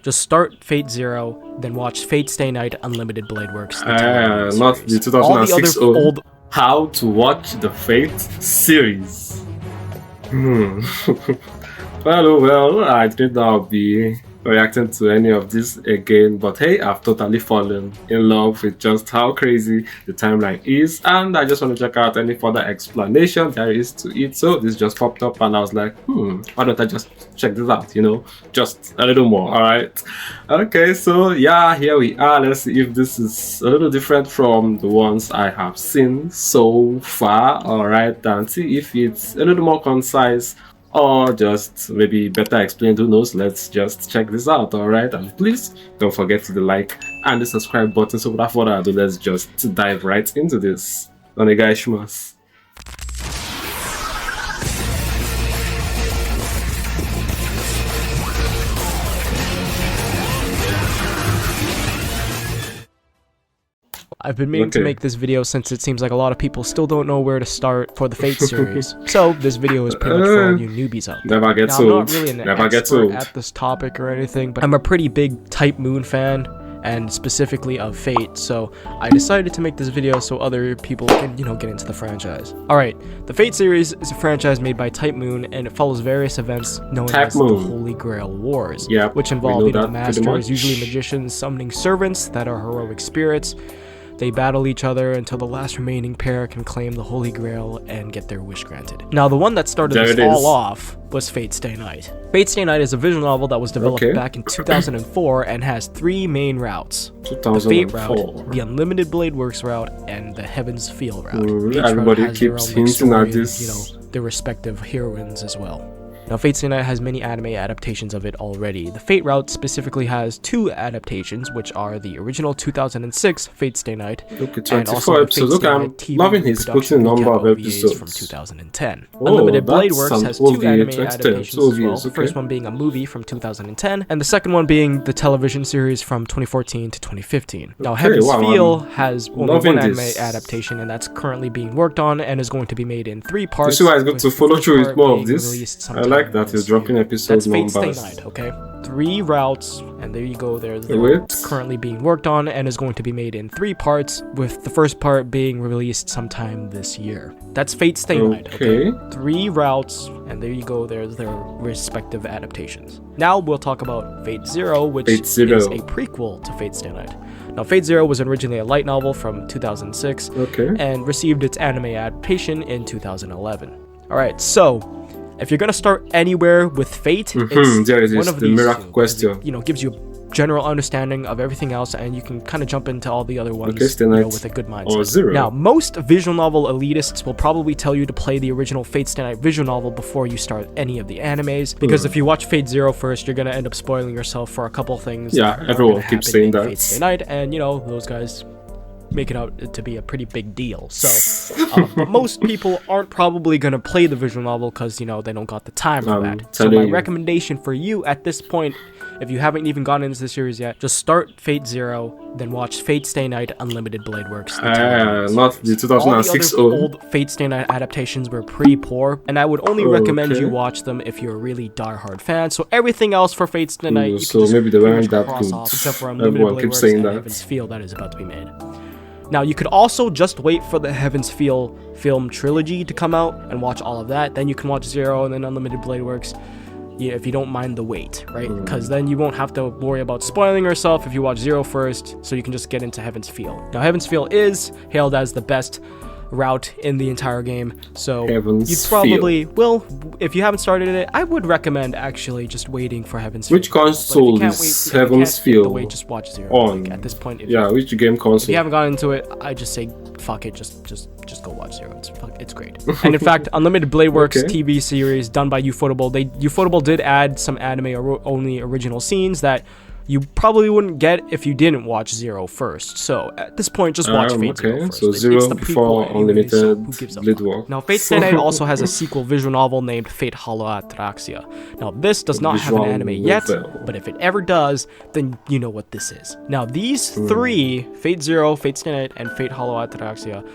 Just start Fate Zero, then watch Fate Stay Night Unlimited Blade Works. Not the 2006 old. How to watch the Fate series. Well, I think I'll be reacting to any of this again, but hey, I've totally fallen in love with just how crazy the timeline is, and I just want to check out any further explanation there is to it. So this just popped up and I was like, why don't I just check this out, just a little more. All right, okay, so yeah, here we are. Let's see if this is a little different from the ones I have seen so far. All right, and see if it's a little more concise or just maybe better explained, who knows. Let's just check this out. All right, and please don't forget to the like and the subscribe button. So without further ado, let's just dive right into this. Onegaishimasu. I've been meaning to make this video since it seems like a lot of people still don't know where to start for the Fate series. So this video is pretty much for all you newbies out there. Never get now, old. I'm not really an expert at this topic or anything, but I'm a pretty big Type Moon fan, and specifically of Fate, so I decided to make this video so other people can, get into the franchise. Alright, the Fate series is a franchise made by Type Moon, and it follows various events known as the Holy Grail Wars, which involve, masters, usually magicians, summoning servants that are heroic spirits. They battle each other until the last remaining pair can claim the Holy Grail and get their wish granted. Now, the one that started this all off was Fate Stay Night. Fate Stay Night is a visual novel that was developed back in 2004 and has three main routes. The Fate route, the Unlimited Blade Works route, and the Heaven's Feel route. Everybody keeps hinting at this. Their respective heroines as well. Now, Fate Stay Night has many anime adaptations of it already. The Fate route specifically has two adaptations, which are the original 2006 Fate Stay Night, and also the Fate Stay Night TV production number of episodes from 2010. Unlimited Blade Works has two anime adaptations as well, the first one being a movie from 2010, and the second one being the television series from 2014 to 2015. Now, Heaven's Feel has only one anime adaptation, and that's currently being worked on and is going to be made in 3 parts. You see why it's good to follow through with more of this? I like that he's dropping episode numbers. That's Fate Stay Night, okay? 3 routes, and there you go. They're currently being worked on and is going to be made in 3 parts, with the first part being released sometime this year. That's Fate Stay Night, okay? 3 routes, and there you go. There's their respective adaptations. Now we'll talk about Fate Zero, which is a prequel to Fate Stay Night. Now, Fate Zero was originally a light novel from 2006 and received its anime adaptation in 2011. Alright, so if you're gonna start anywhere with Fate, it's one of these miracle question. Gives you a general understanding of everything else, and you can kind of jump into all the other ones with a good mindset. Now, most visual novel elitists will probably tell you to play the original Fate Stay Night visual novel before you start any of the animes, because if you watch Fate Zero first, you're gonna end up spoiling yourself for a couple things. Yeah, everyone keeps saying that. Fate Stay Night, and those guys make it out to be a pretty big deal. So but most people aren't probably gonna play the visual novel because they don't got the time for that. So my recommendation for you at this point, if you haven't even gotten into the series yet, just start Fate Zero, then watch Fate Stay Night Unlimited Blade Works. Not the 2006 old Fate Stay Night adaptations were pretty poor, and I would only recommend you watch them if you're a really die-hard fan. So everything else for Fate Stay Night, you maybe they weren't that good. Except for Unlimited Blade Works and Heaven's Feel that is about to be made. Now, you could also just wait for the Heaven's Feel film trilogy to come out and watch all of that. Then you can watch Zero and then Unlimited Blade Works, if you don't mind the wait, right? Because then you won't have to worry about spoiling yourself if you watch Zero first, so you can just get into Heaven's Feel. Now, Heaven's Feel is hailed as the best route in the entire game, so you probably will. If you haven't started it, I would recommend actually just waiting for Heaven's Feel. Which console is Heaven's Feel just watch Zero on? At this point, which game console? If you haven't gotten into it, I just say fuck it, just go watch Zero. It's great. And in fact, Unlimited Blade Works TV series done by Ufotable, Ufotable did add some anime only original scenes that you probably wouldn't get if you didn't watch Zero first. So at this point, just watch Fate Zero first. So Zero before Unlimited Blade Works. Now, Fate Stay Night also has a sequel visual novel named Fate Hollow Atraxia. Now, this does not have an anime yet, but if it ever does, then you know what this is. Now, these 3, Fate Zero, Fate Stay Night, and Fate Hollow Atraxia,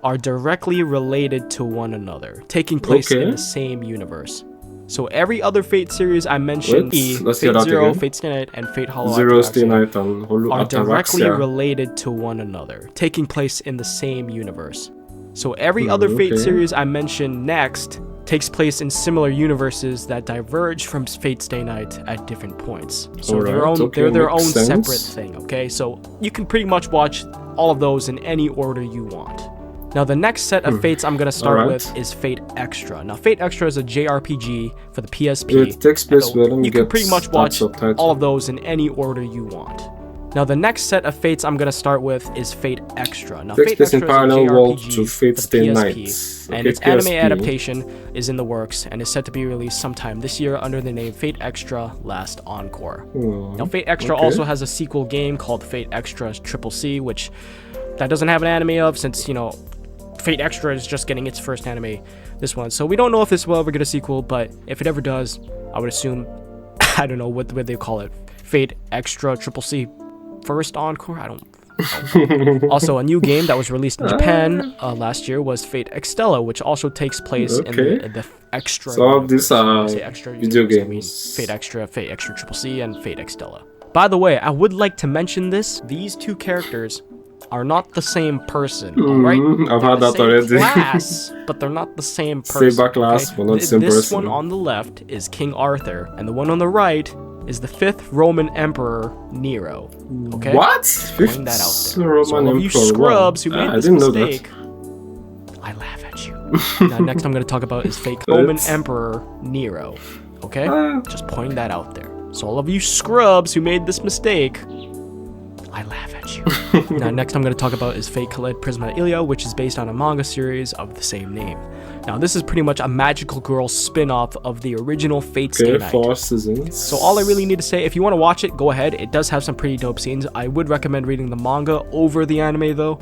are directly related to one another, taking place in the same universe. So every other Fate series I mentioned, let's Fate hear that Zero, again. Fate Stay Night, and Fate Hollow Zero, Ataraxia Stay Night, and Hollow are directly Ataraxia. related to one another, taking place in the same universe. So every other Fate series I mentioned next takes place in similar universes that diverge from Fate Stay Night at different points. So they're their own separate thing, okay? So you can pretty much watch all of those in any order you want. Now the next set of Fates I'm going to start with is Fate Extra. Now Fate Extra is a JRPG for the PSP. It takes place so you can pretty much watch all of those in any order you want. Now the next set of Fates I'm going to start with is Fate Extra. Now Fate Extra is a JRPG Fate for the PSP, okay, and its anime adaptation is in the works and is set to be released sometime this year under the name Fate Extra Last Encore. Now Fate Extra also has a sequel game called Fate Extra Triple C, which that doesn't have an anime of, since, you know, Fate Extra is just getting its first anime, this one. So we don't know if this will ever get a sequel, but if it ever does, I would assume, I don't know what they call it, Fate Extra Triple C First Encore? I don't know. Also, a new game that was released in Japan last year was Fate Extella, which also takes place in the Extra. So all these are video games. I mean, Fate Extra Triple C, and Fate Extella. By the way, I would like to mention this. These two characters are not the same person, alright? I've had that already. Class, but they're not the same person. Saber class, but not the same person. This one on the left is King Arthur, and the one on the right is the 5th Roman Emperor Nero. Okay? What? 5th that out there. Roman so all of you scrubs who made this mistake, I laugh at you. Now, next I'm going to talk about is fake Roman Emperor Nero. Okay? Just pointing that out there. So all of you scrubs who made this mistake, I laugh at you. Now, next I'm going to talk about is Fate Khaled Prisma Ilya, which is based on a manga series of the same name. Now, this is pretty much a magical girl spin-off of the original Fate Stay Night. 4 seasons. So all I really need to say, if you want to watch it, go ahead. It does have some pretty dope scenes. I would recommend reading the manga over the anime, though.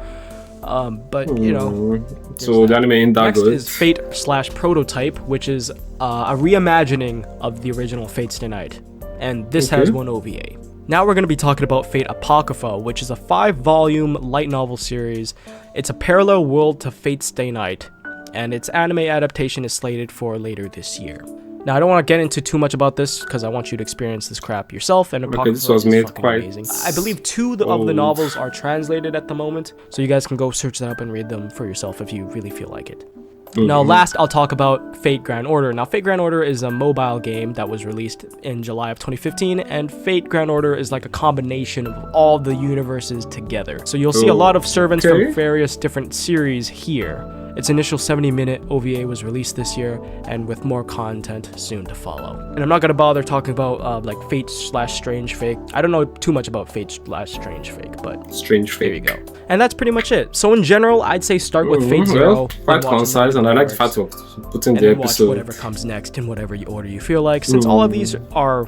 But, you know. So the anime in that next is Fate / Prototype, which is a reimagining of the original Fate Stay Night. And this has one OVA. Now we're going to be talking about Fate Apocrypha, which is a 5-volume light novel series. It's a parallel world to Fate Stay Night, and its anime adaptation is slated for later this year. Now I don't want to get into too much about this because I want you to experience this crap yourself, and Apocrypha this was made is quite amazing. I believe 2 of the novels are translated at the moment, so you guys can go search that up and read them for yourself if you really feel like it. Now last, I'll talk about Fate Grand Order. Now Fate Grand Order is a mobile game that was released in July of 2015, and Fate Grand Order is like a combination of all the universes together. So you'll see a lot of servants from various different series here. Its initial 70-minute OVA was released this year, and with more content soon to follow. And I'm not going to bother talking about like Fate / Strange Fake. I don't know too much about Fate / Strange Fake, but Strange Fake. There you go. And that's pretty much it. So in general, I'd say start with Fate Zero. Quite concise, and I like the fact of putting the episode. Watch whatever comes next in whatever order you feel like, since all of these are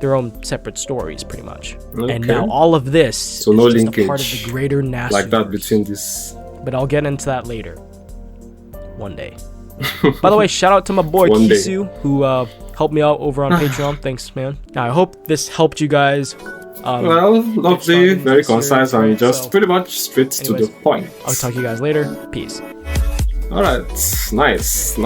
their own separate stories, pretty much. And now all of this is no just linkage a part of the greater Nasu like that between this. But I'll get into that later. One day. By the way, shout out to my boy Kisu, who helped me out over on Patreon. Thanks, man. Now, I hope this helped you guys. Well, lovely, very concise, and just pretty much straight to the point. I'll talk to you guys later. Peace. Alright, nice.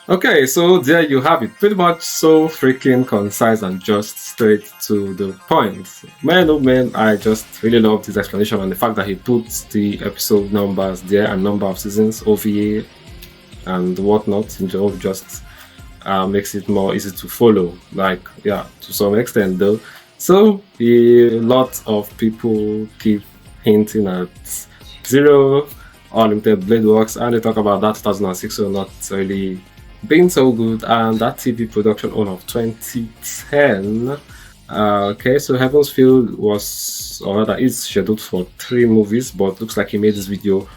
Okay, so there you have it. Pretty much so freaking concise and just straight to the point. Man, oh man, I just really love this explanation and the fact that he puts the episode numbers there and number of seasons, OVA, and whatnot. In general, just makes it more easy to follow. Like, yeah, to some extent though. So, a lot of people keep hinting at Zero, Unlimited Blade Works, and they talk about that 2006, so not really being so good, and that TV production on of 2010. Okay, so Heaven's Field was, or rather is scheduled for 3 movies, but looks like he made this video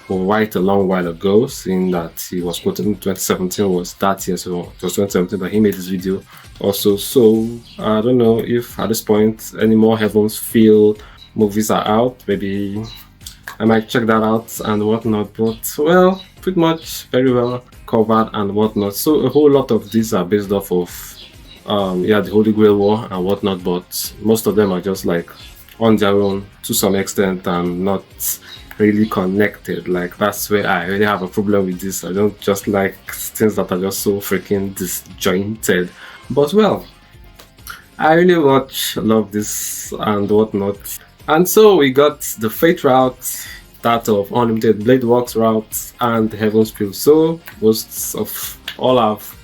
quite a long while ago, seeing that he was quoted in 2017 was that year, so it was 2017 that he made this video also. So I don't know if at this point any more Heaven's Field movies are out. Maybe I might check that out and whatnot, but well, pretty much very well covered and whatnot. So a whole lot of these are based off of the Holy Grail War and whatnot, but most of them are just like on their own to some extent and not really connected. Like, that's where I really have a problem with this. I don't just like things that are just so freaking disjointed. But well, I really much love this and whatnot. And so we got the Fate route, that of Unlimited Blade Works route, and the Heaven's Spill. So most of all I've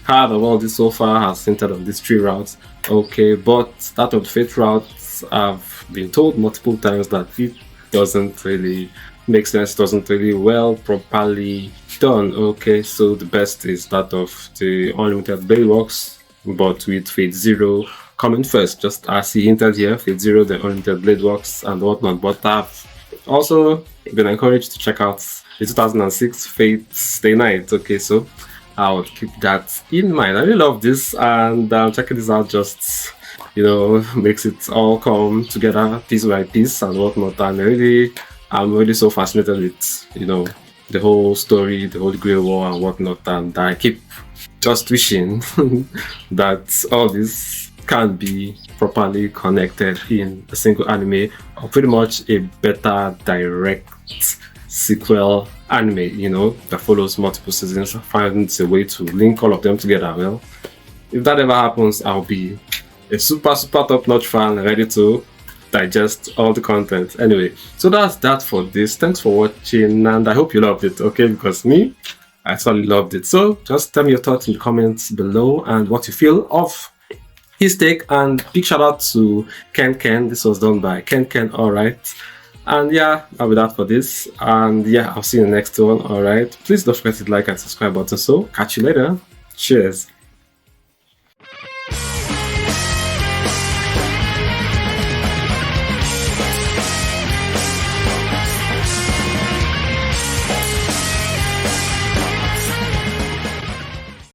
heard of all this so far has centered on these 3 routes. Okay, but that of the Fate route, I've been told multiple times that it doesn't really make sense, doesn't really well properly done. Okay, so the best is that of the Unlimited Blade Works, but with Fate Zero coming first, just as he hinted here. Fate Zero, the Unlimited Blade Works and whatnot. But I've also been encouraged to check out the 2006 Fate Stay Night. Okay, so I'll keep that in mind. I really love this, and checking this out just, you know, makes it all come together piece by piece and whatnot. And I'm really so fascinated with, you know, the whole story, the Holy Grail War and whatnot. And I keep just wishing that all this can be properly connected in a single anime, or pretty much a better direct sequel anime, you know, that follows multiple seasons, finds a way to link all of them together. Well, if that ever happens, I'll be a super top-notch fan, ready to digest all the content. Anyway, so that's that for this. Thanks for watching, and I hope you loved it, okay? Because me, I certainly loved it. So just tell me your thoughts in the comments below and what you feel of his take. And big shout out to Ken. This was done by Ken. Alright. And yeah, that'll be that for this. And yeah, I'll see you in the next one. Alright. Please don't forget to like and subscribe button. So catch you later. Cheers.